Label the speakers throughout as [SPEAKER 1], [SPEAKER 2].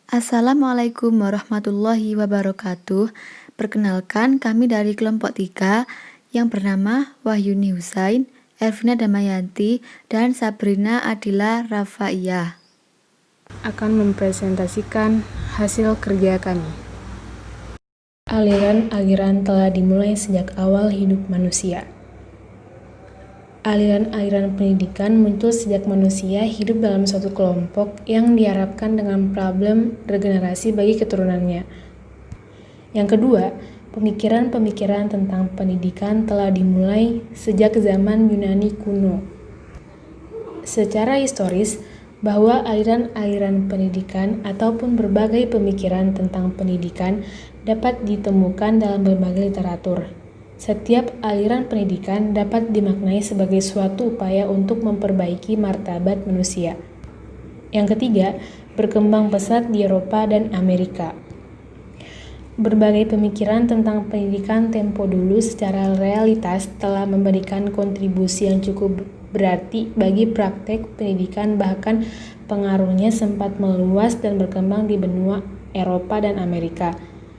[SPEAKER 1] Assalamualaikum warahmatullahi wabarakatuh. Perkenalkan, kami dari kelompok 3 yang bernama Wahyuni Husain, Elvina Damayanti, dan Sabrina Adila Rafaiyah
[SPEAKER 2] akan mempresentasikan hasil kerja kami. Aliran-aliran telah dimulai sejak awal hidup manusia. Aliran-aliran pendidikan muncul sejak manusia hidup dalam suatu kelompok yang diharapkan dengan problem regenerasi bagi keturunannya. Yang kedua, pemikiran-pemikiran tentang pendidikan telah dimulai sejak zaman Yunani kuno. Secara historis, bahwa aliran-aliran pendidikan ataupun berbagai pemikiran tentang pendidikan dapat ditemukan dalam berbagai literatur. Setiap aliran pendidikan dapat dimaknai sebagai suatu upaya untuk memperbaiki martabat manusia. Yang ketiga, berkembang pesat di Eropa dan Amerika. Berbagai pemikiran tentang pendidikan tempo dulu secara realitas telah memberikan kontribusi yang cukup berarti bagi praktek pendidikan, bahkan pengaruhnya sempat meluas dan berkembang di benua Eropa dan Amerika.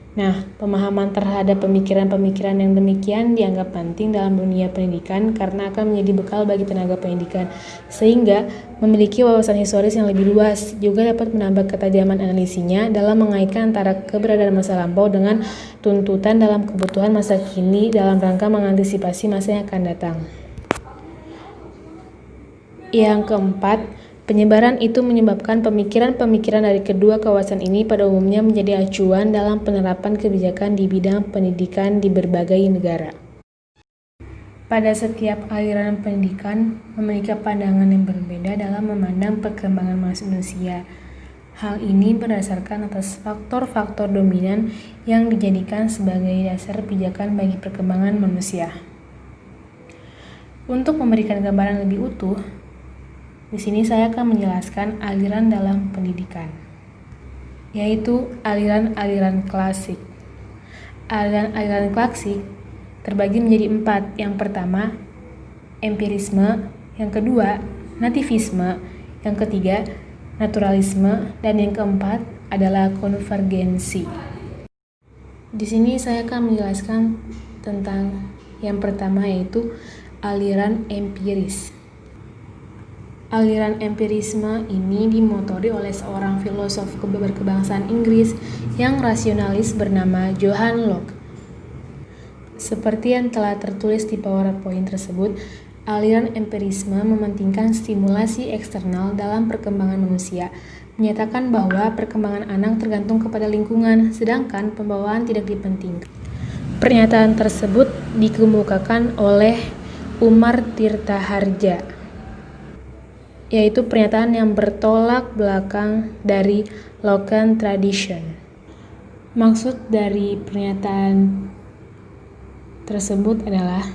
[SPEAKER 2] Nah, pemahaman terhadap pemikiran-pemikiran yang demikian dianggap penting dalam dunia pendidikan karena akan menjadi bekal bagi tenaga pendidikan, sehingga memiliki wawasan historis yang lebih luas, juga dapat menambah ketajaman analisinya dalam mengaitkan antara keberadaan masa lampau dengan tuntutan dalam kebutuhan masa kini dalam rangka mengantisipasi masa yang akan datang. Yang keempat, penyebaran itu menyebabkan pemikiran-pemikiran dari kedua kawasan ini pada umumnya menjadi acuan dalam penerapan kebijakan di bidang pendidikan di berbagai negara. Pada setiap aliran pendidikan memiliki pandangan yang berbeda dalam memandang perkembangan manusia. Hal ini berdasarkan atas faktor-faktor dominan yang dijadikan sebagai dasar pijakan bagi perkembangan manusia. Untuk memberikan gambaran lebih utuh, di sini saya akan menjelaskan aliran dalam pendidikan, yaitu aliran-aliran klasik. Aliran-aliran klasik terbagi menjadi 4. Yang pertama, empirisme. Yang kedua, nativisme. Yang ketiga, naturalisme. Dan yang keempat adalah konvergensi. Di sini saya akan menjelaskan tentang yang pertama, yaitu aliran empiris. Aliran empirisme ini dimotori oleh seorang filosof berkebangsaan Inggris yang rasionalis bernama John Locke. Seperti yang telah tertulis di PowerPoint tersebut, aliran empirisme mementingkan stimulasi eksternal dalam perkembangan manusia, menyatakan bahwa perkembangan anak tergantung kepada lingkungan, sedangkan pembawaan tidak dipentingkan. Pernyataan tersebut dikemukakan oleh Umar Tirtaharja, yaitu pernyataan yang bertolak belakang dari Lockean tradition. Maksud dari pernyataan tersebut adalah,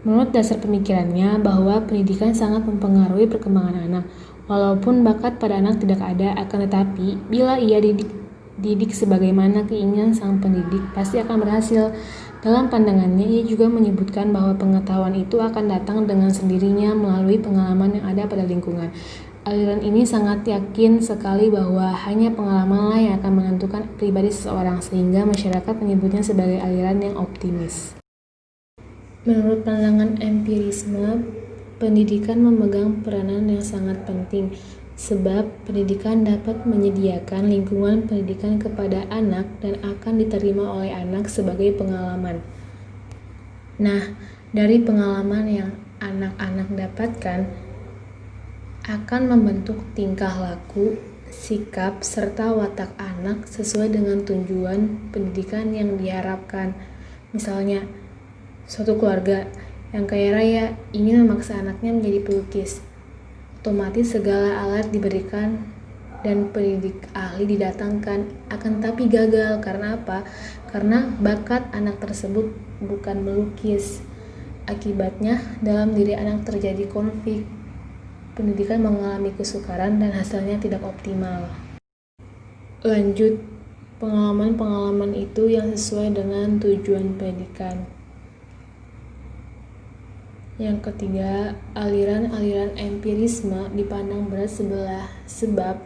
[SPEAKER 2] menurut dasar pemikirannya, bahwa pendidikan sangat mempengaruhi perkembangan anak. Walaupun bakat pada anak tidak ada, akan tetapi bila ia didik sebagaimana keinginan sang pendidik, pasti akan berhasil. Dalam pandangannya, ia juga menyebutkan bahwa pengetahuan itu akan datang dengan sendirinya melalui pengalaman yang ada pada lingkungan. Aliran ini sangat yakin sekali bahwa hanya pengalamanlah yang akan menentukan pribadi seseorang, sehingga masyarakat menyebutnya sebagai aliran yang optimis. Menurut pandangan empirisme, pendidikan memegang peranan yang sangat penting, sebab pendidikan dapat menyediakan lingkungan pendidikan kepada anak dan akan diterima oleh anak sebagai pengalaman. Nah, dari pengalaman yang anak-anak dapatkan akan membentuk tingkah laku, sikap, serta watak anak sesuai dengan tujuan pendidikan yang diharapkan. Misalnya, suatu keluarga yang kaya raya ingin memaksa anaknya menjadi pelukis. Otomatis segala alat diberikan dan pendidik ahli didatangkan, akan tapi gagal. Karena apa? Karena bakat anak tersebut bukan melukis. Akibatnya dalam diri anak terjadi konflik. Pendidikan mengalami kesukaran dan hasilnya tidak optimal. Lanjut, pengalaman-pengalaman itu yang sesuai dengan tujuan pendidikan. Yang ketiga, aliran-aliran empirisme dipandang berat sebelah sebab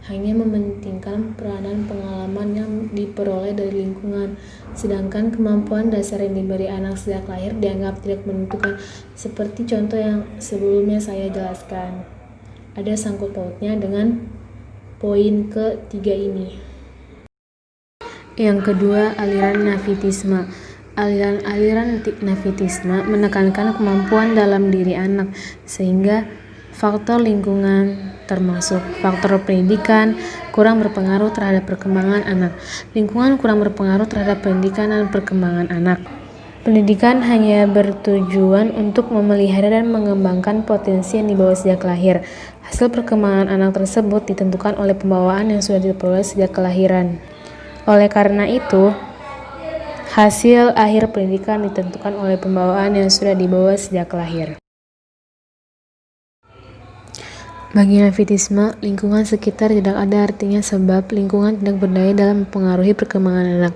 [SPEAKER 2] hanya mementingkan peranan pengalaman yang diperoleh dari lingkungan, sedangkan kemampuan dasar yang diberi anak sejak lahir dianggap tidak menentukan, seperti contoh yang sebelumnya saya jelaskan. Ada sangkut pautnya dengan poin ketiga ini. Yang kedua, aliran Navitisme. Aliran Navitisme menekankan kemampuan dalam diri anak, sehingga faktor lingkungan termasuk faktor pendidikan kurang berpengaruh terhadap perkembangan anak. Lingkungan kurang berpengaruh terhadap pendidikan dan perkembangan anak. Pendidikan hanya bertujuan untuk memelihara dan mengembangkan potensi yang dibawa sejak lahir. Hasil perkembangan anak tersebut ditentukan oleh pembawaan yang sudah diperoleh sejak kelahiran. Oleh karena itu, hasil akhir pendidikan ditentukan oleh pembawaan yang sudah dibawa sejak lahir. Bagi Navitisme, lingkungan sekitar tidak ada artinya sebab lingkungan tidak berdaya dalam mempengaruhi perkembangan anak.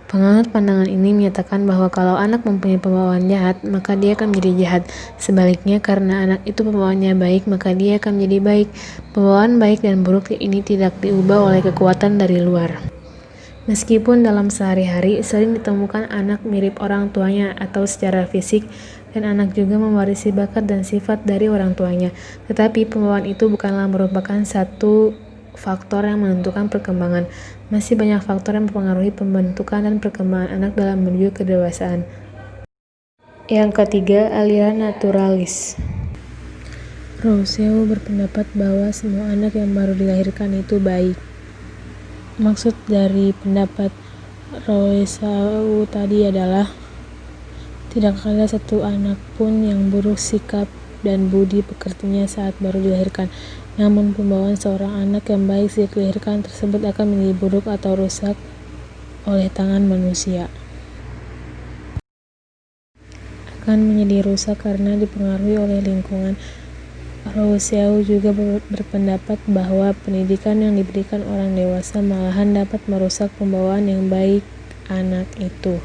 [SPEAKER 2] Penganut pandangan ini menyatakan bahwa kalau anak mempunyai pembawaan jahat, maka dia akan menjadi jahat. Sebaliknya, karena anak itu pembawaannya baik, maka dia akan menjadi baik. Pembawaan baik dan buruk ini tidak diubah oleh kekuatan dari luar. Meskipun dalam sehari-hari sering ditemukan anak mirip orang tuanya atau secara fisik, dan anak juga mewarisi bakat dan sifat dari orang tuanya, tetapi pembawaan itu bukanlah merupakan satu faktor yang menentukan perkembangan. Masih banyak faktor yang mempengaruhi pembentukan dan perkembangan anak dalam menuju kedewasaan. Yang ketiga, aliran naturalis. Rousseau berpendapat bahwa semua anak yang baru dilahirkan itu baik. Maksud dari pendapat Rousseau tadi adalah tidak ada satu anak pun yang buruk sikap dan budi pekertinya saat baru dilahirkan. Namun pembawaan seorang anak yang baik sejak dilahirkan tersebut akan menjadi buruk atau rusak oleh tangan manusia. Akan menjadi rusak karena dipengaruhi oleh lingkungan. Rousseau juga berpendapat bahwa pendidikan yang diberikan orang dewasa malahan dapat merusak pembawaan yang baik anak itu.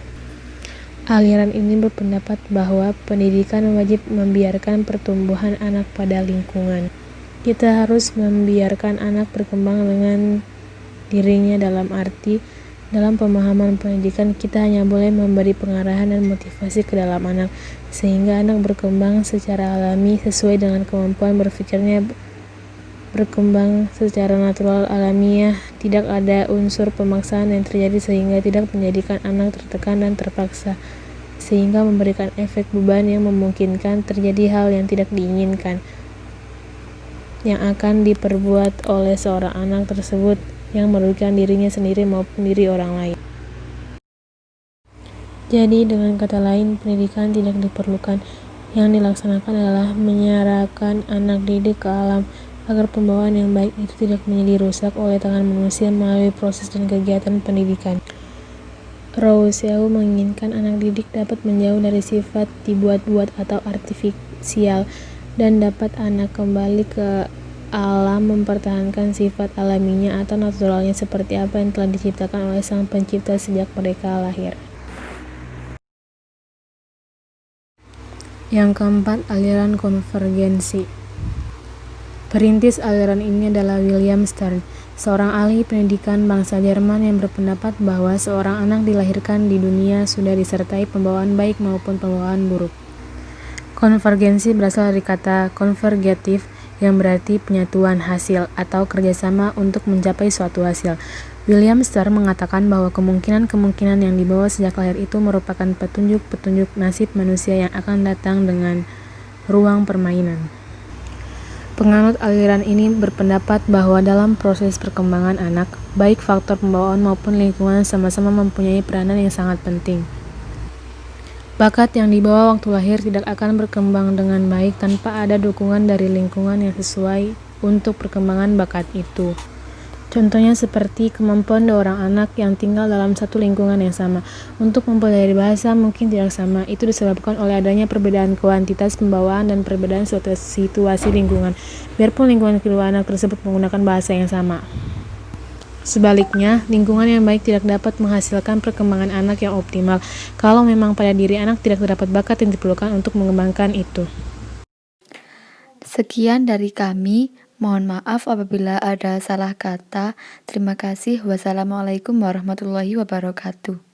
[SPEAKER 2] Aliran ini berpendapat bahwa pendidikan wajib membiarkan pertumbuhan anak pada lingkungan. Kita harus membiarkan anak berkembang dengan dirinya dalam arti, dalam pemahaman pendidikan kita hanya boleh memberi pengarahan dan motivasi ke dalam anak, sehingga anak berkembang secara alami sesuai dengan kemampuan berpikirnya, berkembang secara natural alamiah, tidak ada unsur pemaksaan yang terjadi sehingga tidak menjadikan anak tertekan dan terpaksa, sehingga memberikan efek beban yang memungkinkan terjadi hal yang tidak diinginkan yang akan diperbuat oleh seorang anak tersebut yang merugikan dirinya sendiri maupun diri orang lain. Jadi dengan kata lain, pendidikan tidak diperlukan. Yang dilaksanakan adalah menyerahkan anak didik ke alam agar pembawaan yang baik itu tidak menjadi rusak oleh tangan manusia melalui proses dan kegiatan pendidikan. Rousseau menginginkan anak didik dapat menjauh dari sifat dibuat-buat atau artifisial dan dapat anak kembali ke alam mempertahankan sifat alaminya atau naturalnya seperti apa yang telah diciptakan oleh Sang Pencipta sejak mereka lahir. Yang keempat, aliran konvergensi. Perintis aliran ini adalah William Stern, seorang ahli pendidikan bangsa Jerman yang berpendapat bahwa seorang anak dilahirkan di dunia sudah disertai pembawaan baik maupun pembawaan buruk. Konvergensi berasal dari kata konvergatif yang berarti penyatuan hasil atau kerjasama untuk mencapai suatu hasil. William Stern mengatakan bahwa kemungkinan-kemungkinan yang dibawa sejak lahir itu merupakan petunjuk-petunjuk nasib manusia yang akan datang dengan ruang permainan. Penganut aliran ini berpendapat bahwa dalam proses perkembangan anak, baik faktor pembawaan maupun lingkungan sama-sama mempunyai peranan yang sangat penting. Bakat yang dibawa waktu lahir tidak akan berkembang dengan baik tanpa ada dukungan dari lingkungan yang sesuai untuk perkembangan bakat itu. Contohnya seperti kemampuan seorang anak yang tinggal dalam satu lingkungan yang sama untuk mempelajari bahasa mungkin tidak sama. Itu disebabkan oleh adanya perbedaan kuantitas pembawaan dan perbedaan situasi lingkungan, biarpun lingkungan kedua anak tersebut menggunakan bahasa yang sama. Sebaliknya, lingkungan yang baik tidak dapat menghasilkan perkembangan anak yang optimal kalau memang pada diri anak tidak terdapat bakat yang diperlukan untuk mengembangkan itu.
[SPEAKER 1] Sekian dari kami. Mohon maaf apabila ada salah kata. Terima kasih. Wassalamualaikum warahmatullahi wabarakatuh.